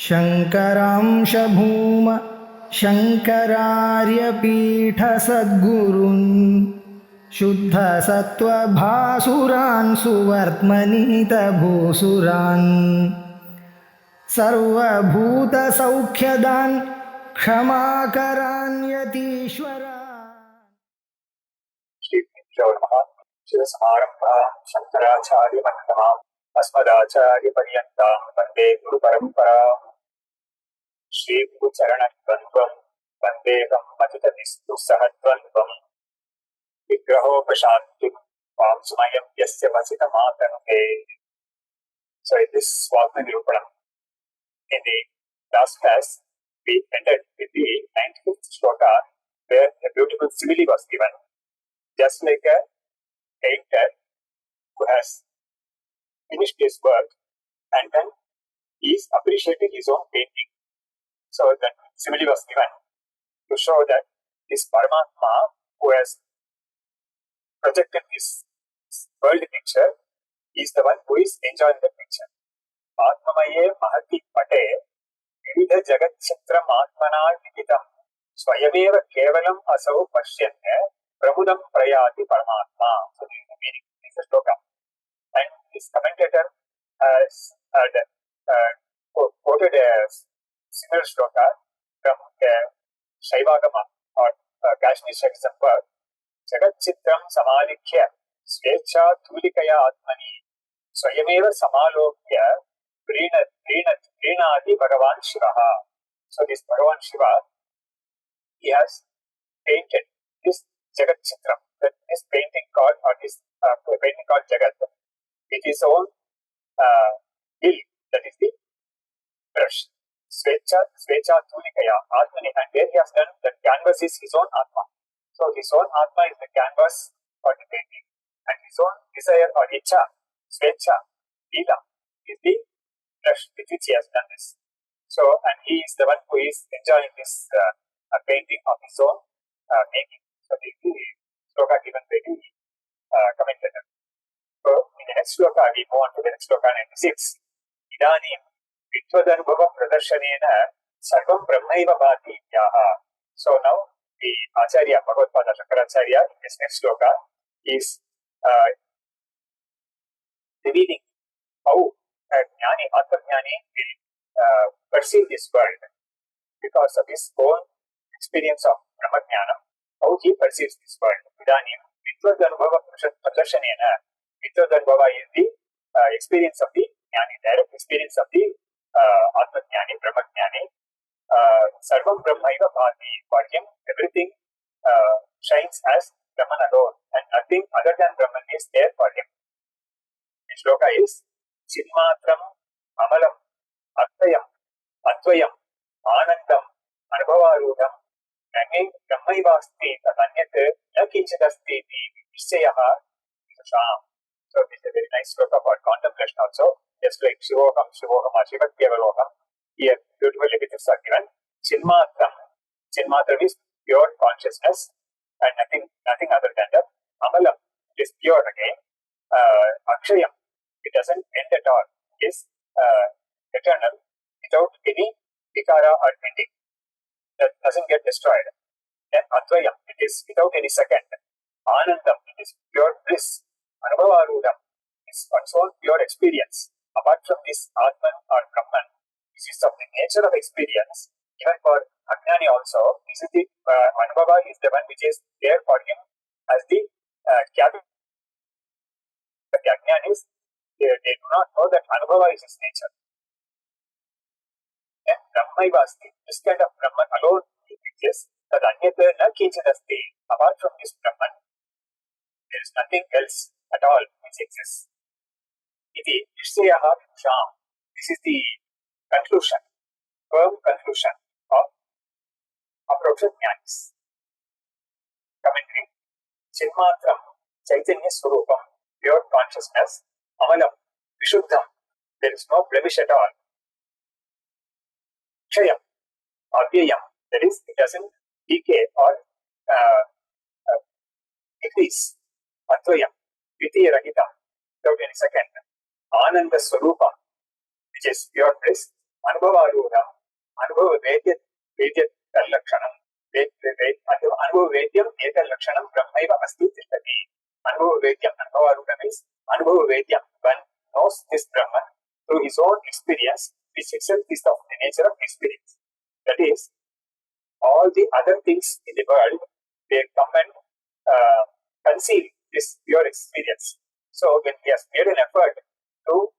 शङ्करांशभूम शङ्करार्यपीठसद्गुरुन् शुद्धसत्त्वभासुरान् सुवर्त्मनीतभूसुरान् सर्वभूतसौख्यदान् क्षमाकरान् यतीश्वरान् शंकराचार्यमध्यमाम् अस्मदाचार्यपर्यन्तां वन्दे गुरुपरम्पराम् श्रीगुरुचरणद्वन्द्वं वन्देकं मतितनिस्तुसहद्वन्द्वं विग्रहोपशान्तिं वाङ्मयं यस्य वसितमातनुते. So in this Svatmanirupanam, in the last class, we ended with the 95th shloka, where a beautiful simile was given, just like a painter who has finished his work and then he is appreciating his own painting. So that simile was given to show that this Paramatma who has projected this world picture is the one who is enjoying the picture. Atmamaye mahati pate vividha jagat chitram atmana viditam swayameva kevalam asau pashyante prabudam prayati Paramatma. So this is the meaning of this shloka. And this commentator has quoted a similar shloka from Shaivagama or Kashmir Shaktism work. Jagat chitram samalikya svecha thulikaya atmani swayameva samalokya prinati Bhagavan Shivaha. So this Bhagavan Shiva, he has painted this Jagat chitram, this painting called, or this painting called Jagat, with his own will, that is the brush. Svecha thulikaya atmani, and there he has done the canvas is his own atma. So his own atma is the canvas for the painting, and his own desire or icha, svecha, lila, is the brush with which he has done this. So, and he is the one who is enjoying this painting of his own making. So this is the shloka given by the commentator. So in the next shloka, we move on to the next shloka 96. Idanim Vid.V.Subramanian-Part-30 pradarsanena sarvam brahmaiva bhati yaha. So now the Acharya, Bhagavat Shankara in this next shloka is revealing how a jnani, atma-jnani will perceive this world because of his own experience of Brahma-jnana, how he perceives this world. Idanim Vid.V.Subramanian-Part-30 pradarsanena. Vid.V.Subramanian is the experience of the jnani, direct experience of the atma-jnani, Brahma-jnani. Sarvam Brahmaiva bhati. For him, everything shines as Brahman alone, and nothing other than Brahman is there for him. The shloka is Chidmatram Amalam Atvayam Advayam Anandam Anubhavarudham Brahmaivasti Tadanyat Nakinchadasti Nishayaha Sham. So this is a very nice shloka for contemplation also, just like Shivoham, Shivohama, Shivakyavaloham. Here, beautifully pictures are given. Chidmatram. Chidmatram is pure consciousness and nothing other than that. Amalam is pure again. Akshayam, it doesn't end at all. It is eternal without any vikara or ending. That doesn't get destroyed. Then Advayam, it is without any second. Anandam, it is pure bliss. Anubhavarudham is one's own pure experience. Apart from this Atman or Brahman, this is of the nature of experience. Even for Ajnani also, this is the Anubhava is the one which is there for him as the cabin. The Ajnanis, they do not know that Anubhava is his nature. Then Brahmaivasti, this kind of Brahman alone exists. That Anyata na kinchadasti. Apart from this Brahman, there is nothing else at all which exists. Iti Nishyaha Sham. This is the conclusion, firm conclusion of approach jnanis. Commentary. Chidmatram Chaitanya Swarupam, pure consciousness. Amalam Vishuddham, there is no blemish at all. Kshayam Avyayam, that is, it doesn't decay or decrease. Advayam Dvitiya Rahitam, without any second. Ananda Swarupa, which is pure bliss. Anubhavarudam, Anubhava Vedyat Lakshanam, Anubhava Vedyam Ekal Lakshanam Brahmaiva Asti Tishtati. Anubhava Vedyam, Anubhavarudam is Anubhava Vedyam. One knows this Brahman through his own experience, which itself is of the nature of experience. That is, all the other things in the world, they come and conceal this pure experience. So when he has made an effort to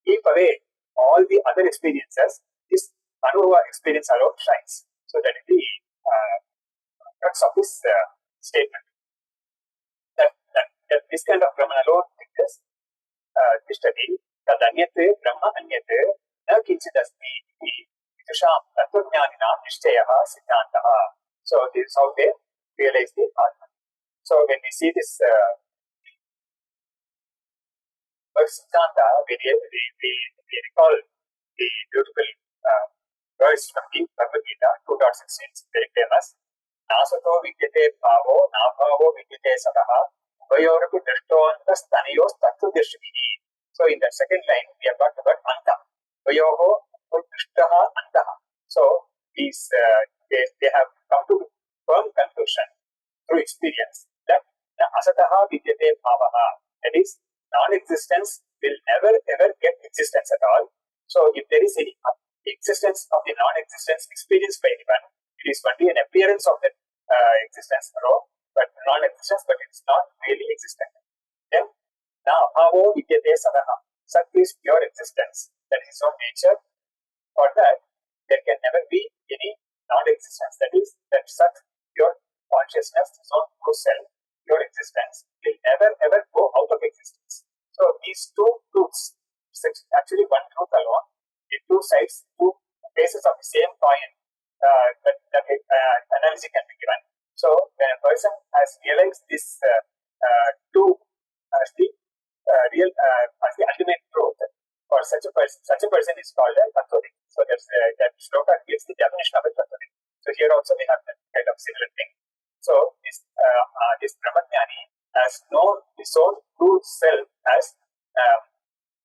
keep away all the other experiences, this Anubhava experience alone shines. So that is the crux of this statement. That this kind of Brahman alone exists. Tishtati, tad anyate Brahma anyate na kinchit asti iti vitusham tattvaඥāninām nishtayah siddhāntah. So this is how they realize the Atman. So when we see this siddhanta, we recall the beautiful verse from the Bhagavad Gita 2.16, very famous. Nasato vidyate bhavo, na bhavo vidyate sataha, upayorapi drishtoantas taniyos tattva dirshvihi. So in the second line, we have got the word anta. Upayoho drishtaha antaha. So these they have come to firm conclusion through experience that the asataha vidyate bhavaha, that is, non-existence will never ever get existence at all. So if there is any existence of the non-existence experienced by anyone, it is only an appearance of that existence, but non-existence, but it's not really existent. Then now, bhavo vidyate sadaha. Sat is pure existence, that is its own nature. For that, there can never be any non-existence. That is, that Sat, pure consciousness, its own true self, pure existence, will never ever go out of existence. So these two truths, it's actually one truth alone, the two sides, two faces of the same coin, that analogy can be given. So when a person has realized this two as the ultimate truth, for such a person is called a Tattvadik. So that shloka gives the definition of a Tattvadik. So here also we have that kind of similar thing. So this Brahmajnani has known his own true self as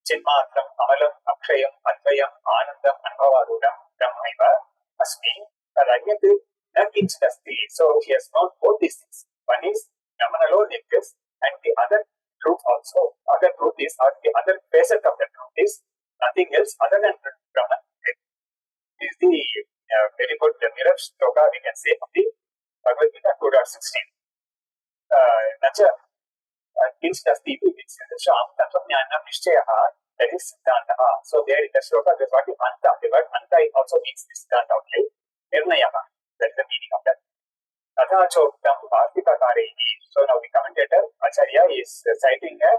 Chinmatram, Amalam, Akshayam, Advayam, Anandam, Anubhavarudam, Brahmaiva, Asmi, Rajyate, Nakinchit Asti. So he has known both these things. One is Brahman alone exists, and the other truth also. Other truth is, or the other facet of the truth is nothing else other than Brahman. This is the very good mirror shloka we can say of the Bhagavad Gita 2.16. Nacha kinchit asti iti vitusham tattvaඥāninām nishtayah, that is siddhāntah. So there in the shloka there is what is anta. The word anta also means this siddhanta only. Nirnayah, that is the meaning of that. Tatha choktam bhārtikākāraihi. So now the commentator Acharya is citing a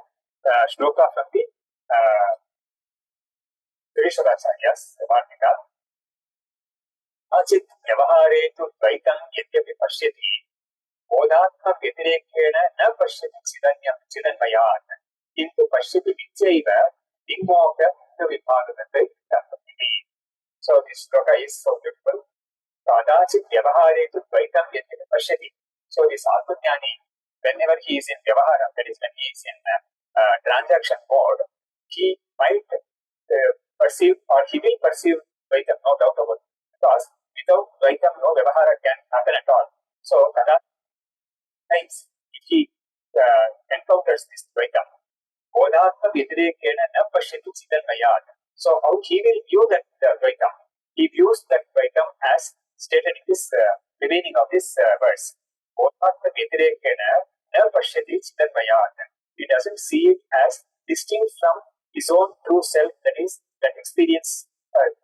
shloka from the Acharya's Bhārtika. Achit vyavahare tu dvaitam yadyapi pashyati bodhatma vyatirekena na pashyati chidanmayat kintu pashyati vichaiva vimoga vibhagavate tattvagnāni. So this shloka is so beautiful. Kadachit vyavahare tu dvaitam yadyapi pashyati. So this Atmaඥani, whenever he is in vyavahara, that is when he is in transaction mode, he might perceive, or he will perceive Dvaitam, no doubt about it. Because without Dvaitam, no vyavahara can happen at all. So, times if he encounters this Dvaitam, bodhatma vyatirekena na pashyati chidanmayat. So, how he will view that Dvaitam? He views that Dvaitam as stated in this beginning of this verse. Bodhatma vyatirekena na pashyati chidanmayat. He doesn't see it as distinct from his own true self, that is, that experience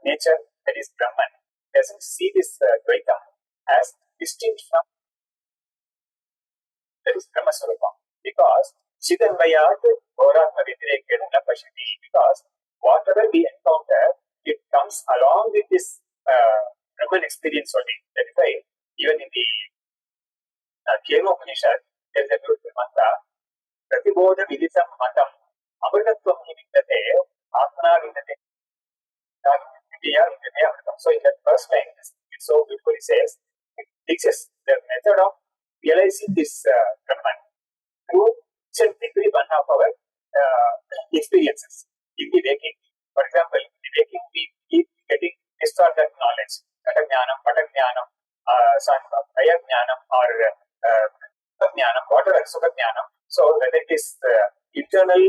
nature, that is Brahman. He doesn't see this Dvaitam as distinct from, that is Brahma Swarupa. Because Chidanmayat Bodhatma Vyatirekena na pashyati. Because whatever we encounter, it comes along with this Brahman experience only. That is why even in the Upanishad, there is a beautiful mantra, Pratibodha Viditam Matam Amritatvam Himindate Atmana Vindate. So in that first line, it so beautifully says, it teaches the method of realizing this Brahman through each and every one of our experiences in the waking. For example, in the waking, we keep getting this or that knowledge, Katagyanam, Patagyanam, Ayagyanam, or Jnanam, whatever, Sukajnanam. So whether it is internal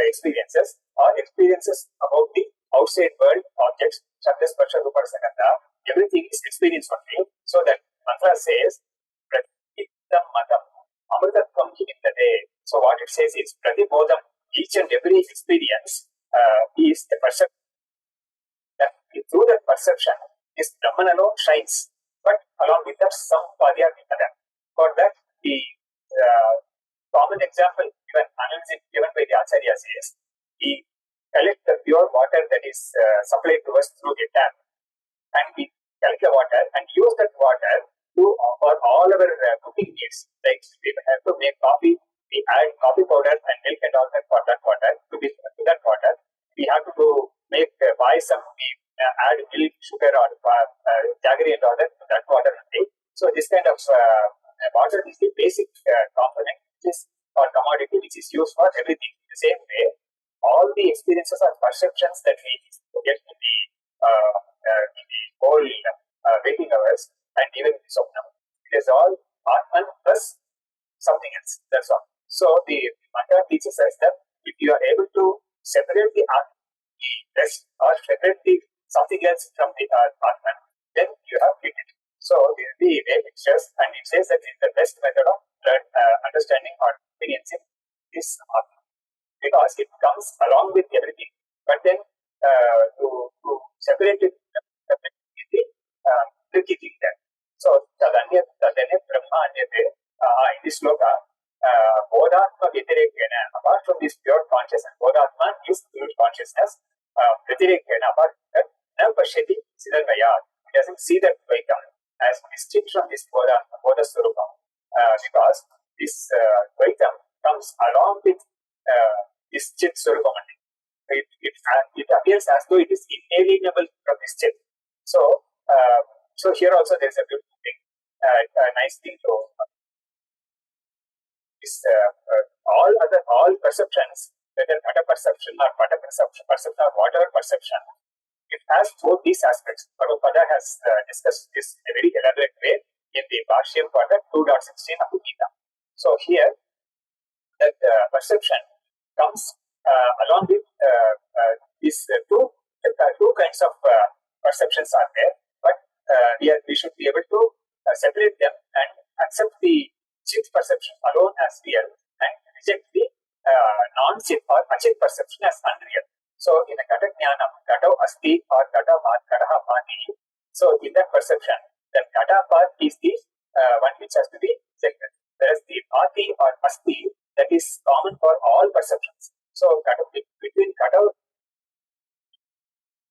experiences or experiences about the outside world objects, Shabda, Sparsha, Rupa, Sakanda, everything is experience only. So that mantra says, Pratittam Matam, Amritatvam Himindade. So what it says is, Pratibodham, each and every experience is the perception. That through that perception, this Brahman alone shines, but along with that, some Padya Vipada. For that, the common example given by the Acharyas is, we collect the pure water that is supplied to us through the tap, and we collect the water and use that water for all our cooking needs. Like we have to make coffee, we add coffee powder and milk and all that for that water. To that water, we have to buy some, add milk, sugar, or jaggery and all that to that water only. So this kind of water is the basic component, which is or commodity which is used for everything. In the same way, all the experiences or perceptions that we get in the whole waking hours and even in the Svatma, it is all Atman plus something else. That's all. So the mantra teaches us that if you are able to separate the rest or separate the something else from the Atman, then you have hit it. So this is the way it says, and it says that the best method of understanding or experiencing is Atman, because it comes along with everything. But then to separate it, tricky thing there. So Tadanya Brahma Anyate, in this sloka, Bodhatma Vyatirekena, apart from this pure consciousness, Bodhatma is pure consciousness, Vyatirekena, apart from that, Nav Pashyati Siddharvaya, it doesn't see that Dvaitam as distinct from this Bodha Swarupam, because this Dvaitam comes along with this Chit Swarupam. It appears as though it is inalienable from this Chit. So here also there is a beautiful thing, a nice thing to is all perceptions, whether Mata perception or Pata perception or whatever perception, it has both these aspects. Prabhupada has discussed this in a very elaborate way in the Bhashyam Pada 2.16 of Gita. So here, that perception comes along with these two kinds of perceptions are there, but we should be able to separate them and accept the Chit perception alone as real and reject the non-Chit or Achit perception as unreal. So in a Kata Jnanam, Kata Asti or Kata Kataha Mani, so in that perception, the Kata part is the one which has to be rejected. Whereas the Ati or Asti, that is common for all perceptions. So between Kata,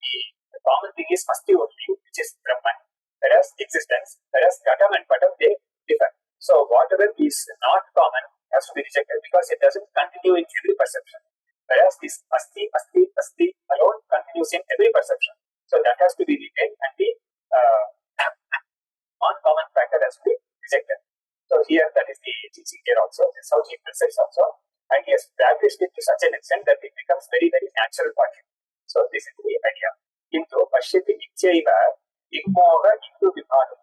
the common thing is Asti only, which is Brahman, whereas existence, whereas Kata and Pata, they differ. So whatever is not common has to be rejected because it doesn't continue in every perception. Whereas this Asti alone continues in every perception. So that has to be retained and the non-common factor has to be rejected. So here that is the teaching here also. That's how he presents also. And he has practiced it to such an extent that it becomes very, very natural for him. So this is the idea. Into Pashyati Nityaiva Igmoha into Vibhadam.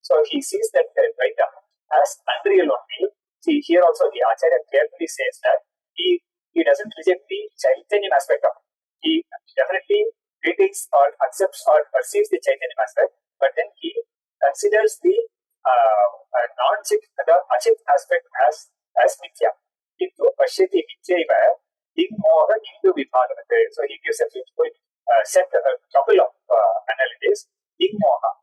So he sees that Advaita as unreal only. See, here also the Acharya clearly says that he doesn't reject the Chaitanya aspect of it. He definitely critiques or accepts or perceives the Chaitanya aspect, but then he considers the non-Chit, the Achit aspect as Mithya. Into Pashyati Nityaiva Igmoha into Vibhadam. So he gives a beautiful set a couple of analogies. Igmoha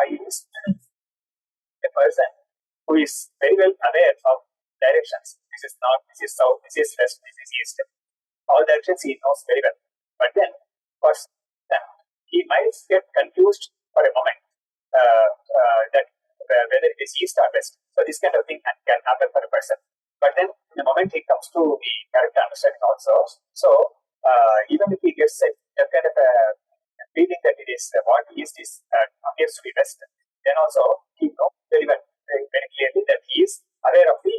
is a person who is very well aware of directions. This is north, this is south, this is west, this is east. All directions he knows very well. But then, for them, he might get confused for a moment that whether it is east or west. So this kind of thing can happen for a person. But then, the moment he comes to the correct understanding also, so even if he gets a kind of a feeling that it is what east is appears to be west, then also he knows very well, very clearly that he is aware of the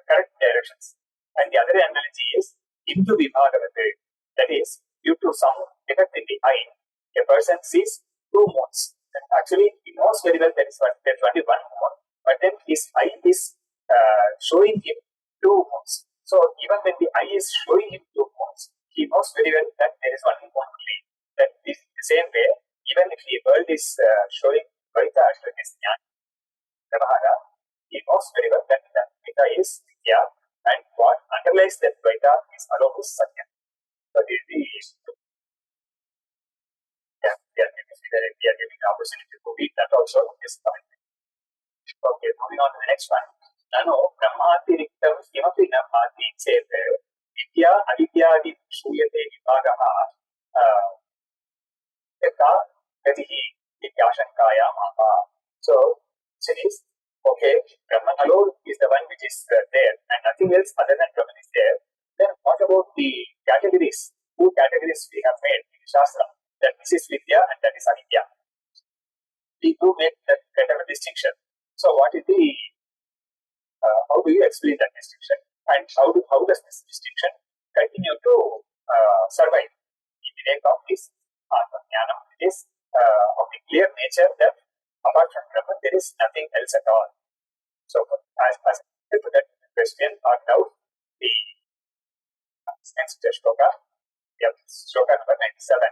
correct directions. And the other analogy is into Vibhadavate, that is due to some defect in the eye, A person sees two moons. Actually, he knows very well that there's only one moon, but then his eye is showing him two moons. So even when the eye is showing him two moons, he knows very well that there is one moon only. That is the same way, even if the world is showing Advaita as Vyavahara, he knows very well that the Advaita is Vidya, and what underlies that Advaita is alone is Satya. So this is we are giving the opportunity to read that also is coming. Okay, moving on to the next one. Nano Brahmatiriktam Kimapi Namati said Vidya Avidyadi Shuyate Vibhagaha Yata Gatihi Vidyashankaya Maha. So it is okay, Brahman alone is the one which is there, and nothing else other than Brahman is there. Then what about the categories? Two categories we have made in Shastra. That this is Vidya and that is Avidya. We do make that kind of a distinction. So what is the, how do you explain that distinction? And how does this distinction continue to survive in the wake of this Atma-jnana? It is of the clear nature that apart from Brahman, there is nothing else at all. So as to that question or doubt, the next shloka, shloka number 97.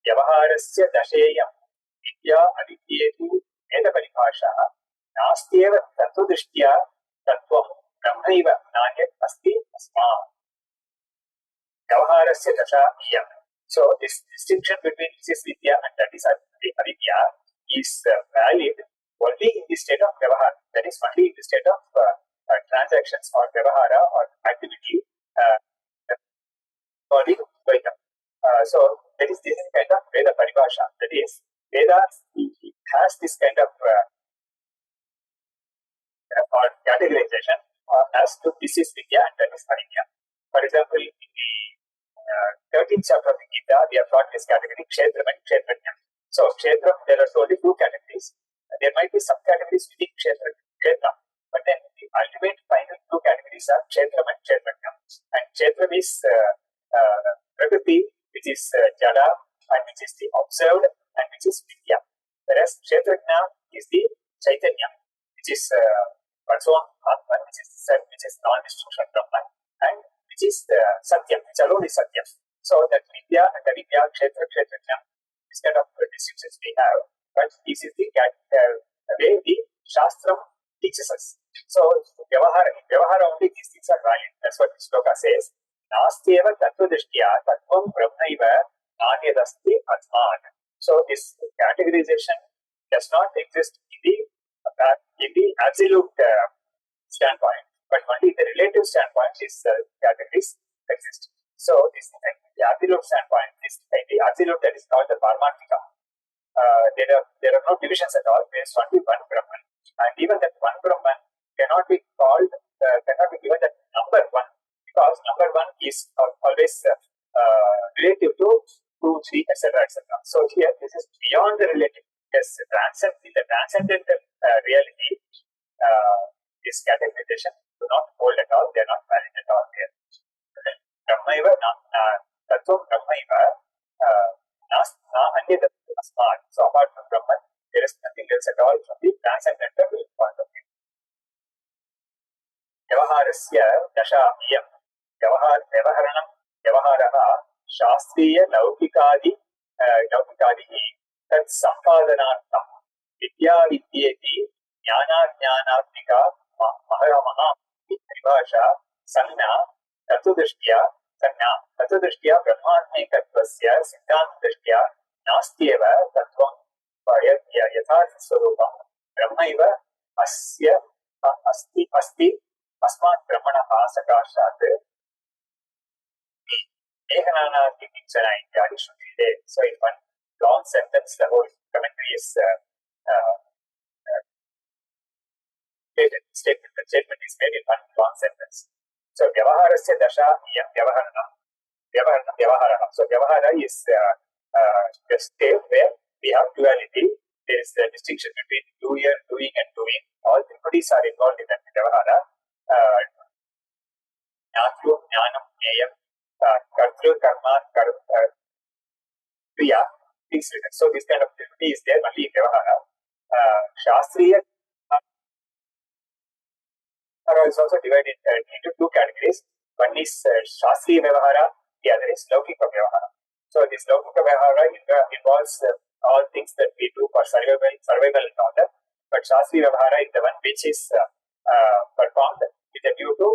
Vyavaharasya dasheyam vidya avidyetu veda paribhasha nastyeva tattva-drishtya tattvam brahmaiva nanyat asti tasmat. Vyavaharasya dasheyam. So this distinction between this is Vidya and that is Avidya is valid only in the state of Vyavahara. That is only in the state of transactions or Vyavahara or activity or the Dvaita. So that is this kind of Veda paribhasha. That is, Veda has this kind of or categorization as to this is Vidya and that is Avidya. For example, in the 13th chapter of the Gita, we have taught this category Kshetra and Kshetrajna. So Kshetra, there are only two categories. There might be some categories within Kshetra, but then the ultimate final two categories are Kshetra and Kshetrajna. And Kshetra is Prakriti, which is Jada, and which is the observed, and which is Vidya. Whereas Kshetrajna is the Chaitanya, which is also Atma, which is non-destruction Brahman, and which is Satya, which alone is Satya. So that Vidya and Avidya, Kshetra, Kshetrajna, this kind of distinctions we have, but this is the way the Shastra teaches us. So Vyavahara only these things are valid. That's what this shloka says. Nastyeva tattva-drishtya tattvam brahmaiva nanyadasti atman. So this categorization does not exist in the absolute standpoint, but only the relative standpoint is categories exist. So this the absolute standpoint is the absolute that is called the Parmarthika. There are no divisions at all. There is only one Brahman, and even that one Brahman cannot be called cannot be given that number one, because number one is always relative to 2, 3, etc., etc. So here this is beyond the relative. Yes, in the transcendental reality, this categorization do not hold at all. They are not valid at all here. Brahmaiva tattvam brahmaiva na asmat. So apart from Brahman, there is nothing else at all from the transcendental point of view. Vyavaharasya dashamiyam vyavaharanam vyavaharaha shastriya laukikadihi tat sampadanaartham vidya vidyeti jnana-jnanatmika maharamaha paribhasha sanna tattva-drishtya brahmatmekattvasya siddhanta-drishtya nastyeva tattvam yathartha-swarupam brahmaiva asya asti asmat brahmanaha sakashat ekananati kinchana ityadi shrutite. So in one long sentence, the whole commentary is statement. The statement is made in one long sentence. So Vyavaharasya dasha iyam Vyavahara. So Vyavahara is the state where we have duality. There is a distinction between doer, doing, and doing. All the bodies are involved in that Vyavahara. Jnatru, Jnanam, Jnayam, Kartru, Karma, Kriya, things So this kind of difficulty is there only in Vyavahara. Shastriya is also divided into two categories. One is Shastriya Vyavahara, the other is Laukika Vyavahara. So this Laukika Vyavahara involves all things that we do for survival and all that. But Shastriya Vyavahara is the one which is performed with a view to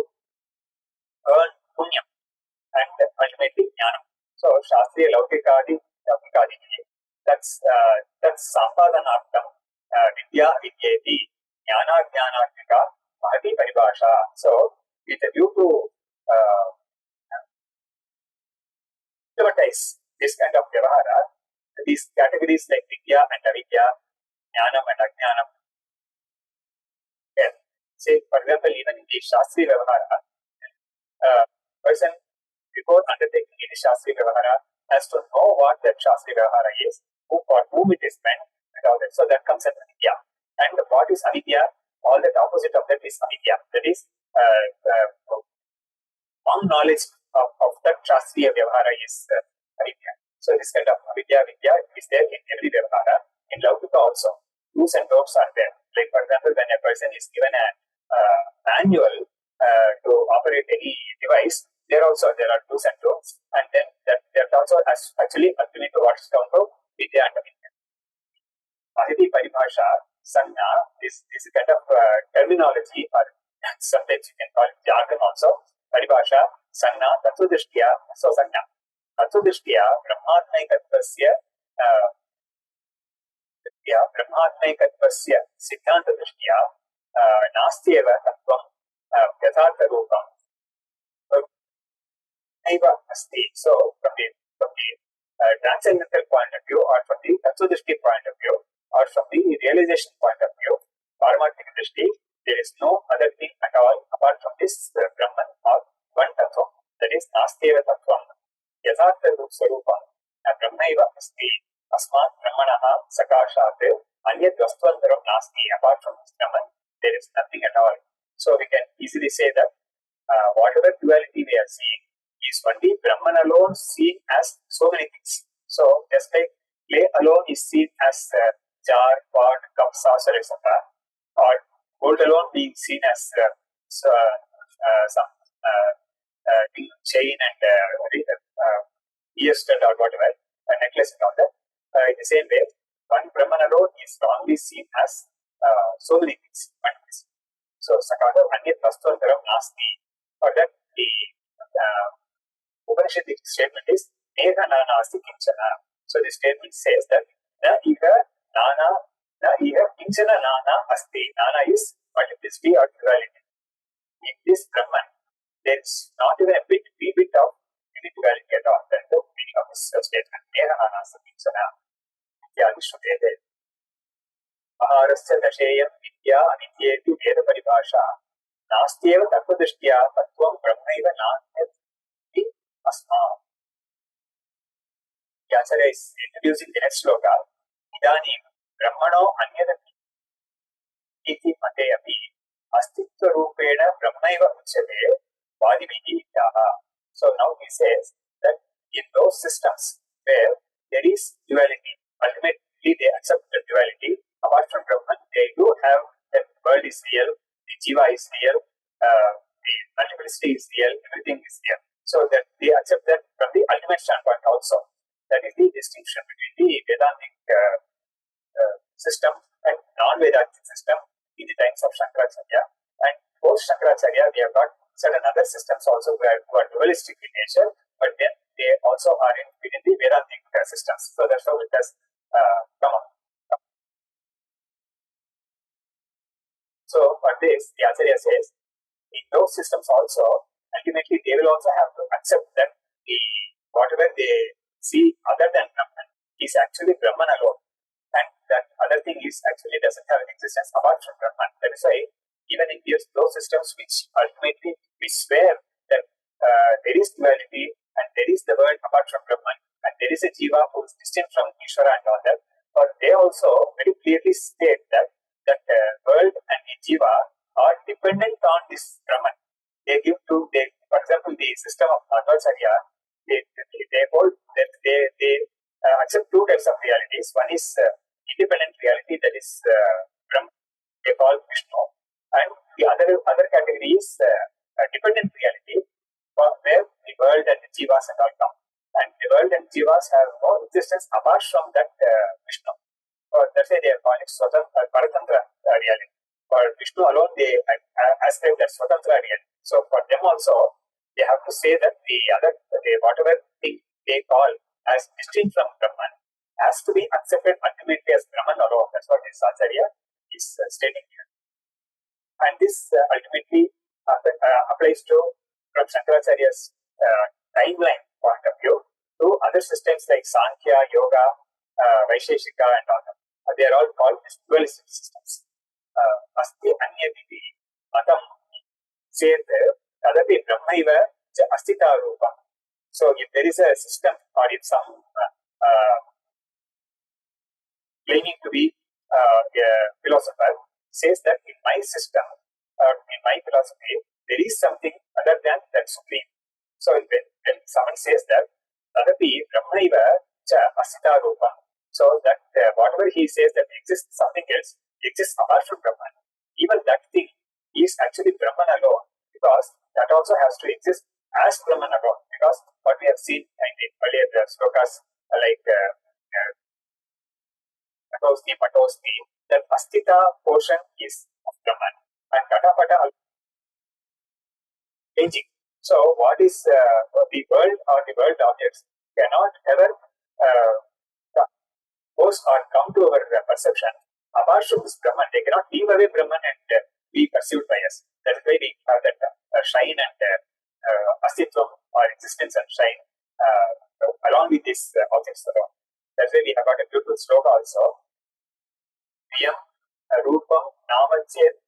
earn punyam and ultimately jnanam. So Shastriya Laukikadi, that's Sampadhanartham, Vidya Vidyeti, Jnana Jnanarthika, Mahati Paribhasha. So with a view to systematize this kind of Vyavahara, these categories like Vidya and Avidya, Jnanam and Ajnanam. Yes. Say, for example, even in the Shastri Vyavahara, person before undertaking any Shastri Vyavahara has to know what that Shastri Vyavahara is, for whom it is meant, and all that. So that comes under Vidya. And what is Avidya? All that opposite of that is Avidya. That is wrong knowledge of that Shastri Vyavahara is Avidya. So this kind of Avidya is there in every Vyavahara. In Laukika also, do's and don'ts are there. Like for example, when a person is given a manual to operate any device, there are do's and don'ts, and then that also actually ultimately what's down to Vidya and Avidya. Mahiti Paribhasha, Sangha, is kind of terminology, or sometimes you can call it jargon also. Paribhasha, Sangha, Tatsudishtiya, so Sangha. Tatsudishtiya, Brahmatmaikattvasya Siddhanta Drishtya, Nastyeva Tattvam, Yathartha Rupam, Naiva Asti. So from the transcendental point of view, or from the Tatsudishti point of view, or from the realization point of view, Paramarthika Drishti, there is no other thing at all apart from this Brahman or one Tattvam, that is Nastyeva Tattvam, Yathartha Rupam, Brahmaiva Asti, Asmat Brahmanaha Sakashat, Anyat Vastvantaram Nasti, apart from this Brahman, there is nothing at all. So we can easily say that whatever duality we are seeing is only Brahman alone seen as so many things. So just like clay alone is seen as jar, pot, cup, saucer, etc., or gold alone being seen as some chain and ear stud or whatever, a necklace and all that. In the same way, one Brahman alone is strongly seen as so many things. So Sakata Anyat Vastvantaram Nasti, or that the Upanishadic statement is Nega Nana Asti Kinchana. So the statement says that Na Iha Kinchana Nana Asti. Nana is multiplicity or duality. In this Brahman, there is not even a bit of any duality at all. That's the meaning of this statement. Nega Nana Asti Kinchana. Yadishutede. Aharasya Dashayam Vidya Anityeti Veda Paribhasha. Nastyeva Tattva-drishtya Tattvam Brahmaiva Nanyati Asma. The Acharya is introducing the next sloka. Idanim Brahmano Anyadati Iti Mate Api Astitva Rupena Brahmaiva Uchate Vadibihi Yaha. So now he says that in those systems where there is duality, ultimately they accept the duality. Apart from Brahman, they do have that world is real, the Jiva is real, the multiplicity is real, everything is real. So that they accept that from the ultimate standpoint also. That is the distinction between the Vedantic system and non-Vedantic system in the times of Shankaracharya. And post Shankaracharya, we have got certain other systems also who are dualistic in nature, but then they also are within the Vedantic systems. So that's how it has come up. So for this, the Acharya says, in those systems also, ultimately they will also have to accept that whatever they see other than Brahman is actually Brahman alone, and that other thing is actually doesn't have an existence apart from Brahman. That is why even in those systems which ultimately we swear that there is duality and there is the world apart from Brahman and there is a Jiva who is distinct from Ishvara and all that, but they also very clearly state that world and the Jiva are dependent on this Brahman. They give to, for example, the system of Advaita Vedanta, they hold that they accept two types of realities. One is independent reality, that is Brahman, they call Vishnu, and the other category is dependent reality, where the world and the jivas and all come. And the world and jivas have no existence apart from that Vishnu. That's why they are calling Paratantra reality. For Vishnu alone, they ascribe that Swatantra reality. So for them also, they have to say that whatever thing they call as distinct from Brahman has to be accepted ultimately as Brahman alone. That's what this Acharya is stating here. And this ultimately applies to, from Shankaracharya's timeline point of view, to other systems like Sankhya, Yoga, Vaisheshika, and all that. They are all called dualistic systems. Asti Anyaditi Matam Chet Tadapi Brahmaiva Astita Rupa. So if there is a system, or if some claiming to be a philosopher says that in my system, or in my philosophy, there is something other than that supreme. So when someone says that Tadapi Brahmaiva Astita Rupa, so that whatever he says that exists something else, exists apart from Brahman, even that thing is actually Brahman alone, because that also has to exist as Brahman alone. Because what we have seen in the earlier slokas, like Matosmi, that Astita portion is of Brahman, and Katapata changing. So what is the world or the world objects cannot ever or come to our perception apart from this Brahman. They cannot leave away Brahman and be perceived by us. That's why we have that shine and astitvam or existence and shine along with these objects alone. That's why we have got a beautiful sloka also. Priyam Rupam Namachet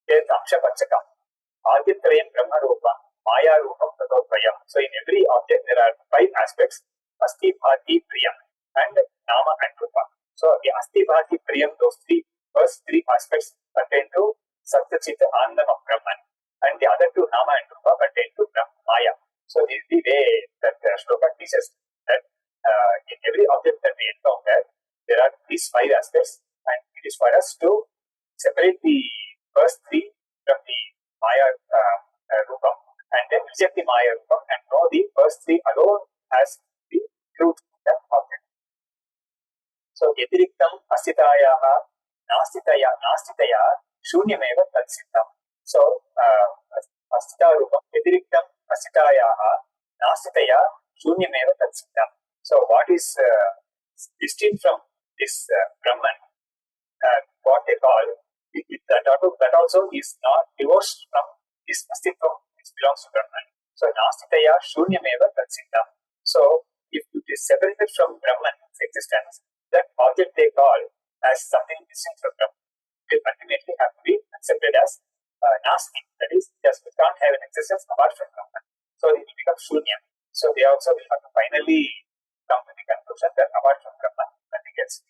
Amshapachakam Aditrayam Brahma Rupam Maya Rupam Tadotvayam. So in every object there are 5 aspects: Asti, Bhati, Priyam, and Nama and Rupa. So the Asti, Bhati, Priyam, those first three aspects pertain to Satyachita Anandam of Brahman, and the other two, Nama and Rupa, pertain to Maya. So this is the way that Shloka teaches that in every object that we encounter, there are these 5 aspects, and it is for us to separate the first 3 from the Maya Rupa, and then reject the Maya Rupa and know the first 3 alone as the truth of that object. So, Yadiriktam Astitayaha Nastitaya Shunyameva Tatsitam. So, Astita Rupam Yadiriktam Astitayaha Nastitaya Shunyameva Tatsitam. So, what is distinct from this Brahman, what they call, that also is not divorced from this Astitvam, which belongs to Brahman. So, Nastitaya Shunyameva Tatsitam. So, if it is separated from Brahman's existence, that object they call as something distinct from Brahman will ultimately have to be accepted as Nasti. That is, it can't have an existence apart from Brahman. So it will become Shunya. So they also will have to finally come to the conclusion that apart from Brahman, nothing else.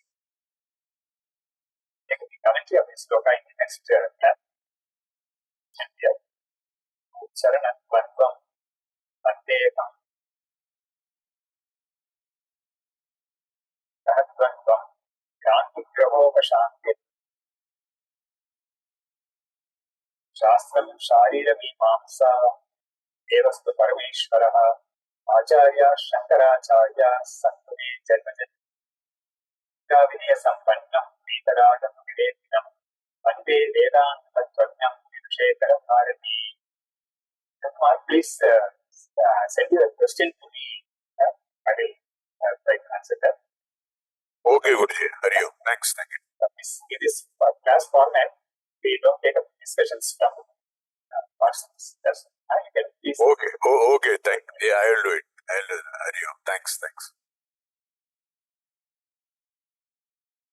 Take the commentary of this sloka in the next class. Charanam Vatvam Vandekam Sahatvam Kranti Graho Vashanti Shastram Sharira Mimamsa Devastu Parameshwaraha Acharya Shankaracharya Santune Janmajan Vinaya Sampannam Vitaragam Vivekinam Vande Vedanta Tatvajnam Vidushekara Bharati. Please send your question to me. I will try to answer that. Okay, Guruji. Hari Om. Thanks. Thank you. In this class format, we don't take up discussions from persons. You can please. Okay. Okay. Thank you. Yeah, I will do it. Hari Om. Thanks.